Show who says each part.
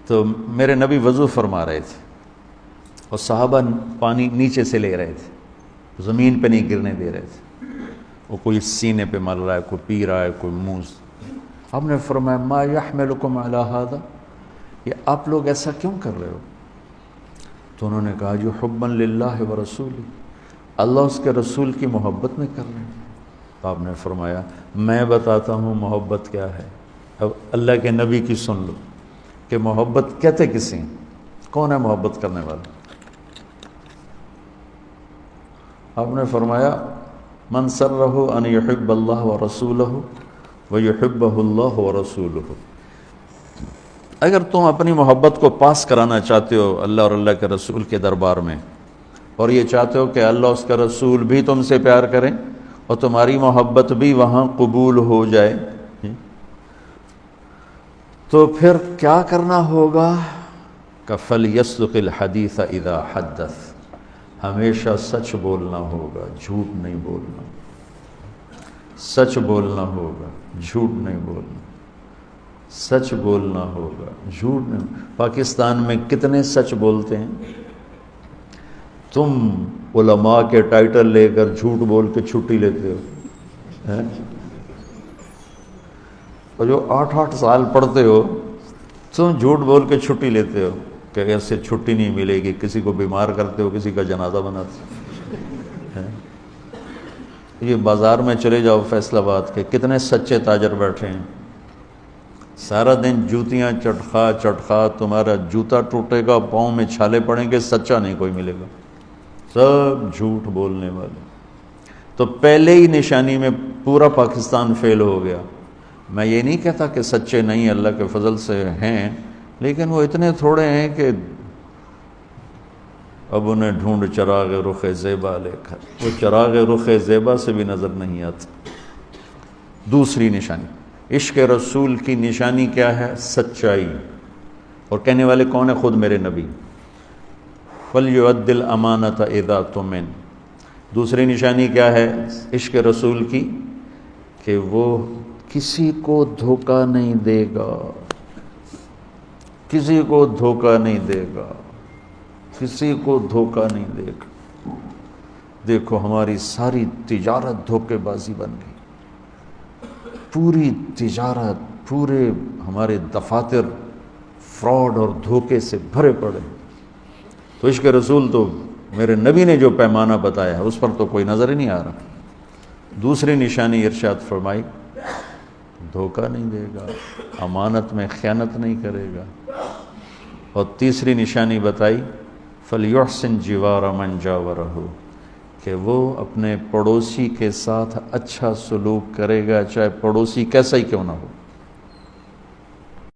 Speaker 1: تو میرے نبی وضو فرما رہے تھے اور صحابہ پانی نیچے سے لے رہے تھے، زمین پہ نہیں گرنے دے رہے تھے، وہ کوئی سینے پہ مل رہا ہے، کوئی پی رہا ہے، کوئی منہ۔ آپ نے فرمایا ما یحملکم علی ھذا، یہ آپ لوگ ایسا کیوں کر رہے ہو؟ تو انہوں نے کہا جو حبا للہ و رسولہ، اللہ اس کے رسول کی محبت میں کر رہے ہیں۔ تو آپ نے فرمایا میں بتاتا ہوں محبت کیا ہے، اب اللہ کے نبی کی سن لو کہ محبت کہتے کسی ہیں، کون ہے محبت کرنے والا؟ آپ نے فرمایا من سرہ ان یحب اللہ ورسولہ ویحبہ اللہ ورسولہ، اگر تم اپنی محبت کو پاس کرانا چاہتے ہو اللہ اور اللہ کے رسول کے دربار میں، اور یہ چاہتے ہو کہ اللہ اس کا رسول بھی تم سے پیار کریں اور تمہاری محبت بھی وہاں قبول ہو جائے، تو پھر کیا کرنا ہوگا؟ کہ فَلْيَصْدُقِ الْحَدِيثَ إِذَا حَدَّثَ، ہمیشہ سچ بولنا ہوگا، جھوٹ نہیں بولنا، سچ بولنا ہوگا، جھوٹ نہیں بولنا، سچ بولنا ہوگا، جھوٹ نہیں۔ پاکستان میں کتنے سچ بولتے ہیں؟ تم علماء کے ٹائٹل لے کر جھوٹ بول کے چھٹی لیتے ہو، اور جو 8 سال پڑھتے ہو تم جھوٹ بول کے چھٹی لیتے ہو کہ ایسے چھٹی نہیں ملے گی، کسی کو بیمار کرتے ہو، کسی کا جنازہ بناتے ہو۔ یہ بازار میں چلے جاؤ فیصل آباد کے، کتنے سچے تاجر بیٹھے ہیں، سارا دن جوتیاں چٹخا، تمہارا جوتا ٹوٹے گا، پاؤں میں چھالے پڑیں گے، سچا نہیں کوئی ملے گا، سب جھوٹ بولنے والے۔ تو پہلے ہی نشانی میں پورا پاکستان فیل ہو گیا۔ میں یہ نہیں کہتا کہ سچے نہیں اللہ کے فضل سے ہیں، لیکن وہ اتنے تھوڑے ہیں کہ اب انہیں ڈھونڈ چراغ رخ زیبا لے کر، وہ چراغ رخ زیبا سے بھی نظر نہیں آتا۔ دوسری نشانی عشق رسول کی نشانی کیا ہے؟ سچائی، اور کہنے والے کون ہیں؟ خود میرے نبی۔ فَلْيُؤَدِّ الْأَمَانَةَ إِذَا تُؤْمِنَ، دوسری نشانی کیا ہے عشق رسول کی؟ کہ وہ کسی کو دھوکہ نہیں دے گا، کسی کو دھوکہ نہیں دے گا، کسی کو دھوکہ نہیں دے گا۔ دیکھو ہماری ساری تجارت دھوکے بازی بن گئی، پوری تجارت، پورے ہمارے دفاتر فراڈ اور دھوکے سے بھرے پڑے۔ تو عشق رسول تو میرے نبی نے جو پیمانہ بتایا ہے اس پر تو کوئی نظر ہی نہیں آ رہا۔ دوسری نشانی ارشاد فرمائی دھوکہ نہیں دے گا، امانت میں خیانت نہیں کرے گا، اور تیسری نشانی بتائی فَلْيُحْسِنْ جِوَارَ مَنْ جَاوَرَهُ، کہ وہ اپنے پڑوسی کے ساتھ اچھا سلوک کرے گا، چاہے پڑوسی کیسا ہی کیوں نہ ہو۔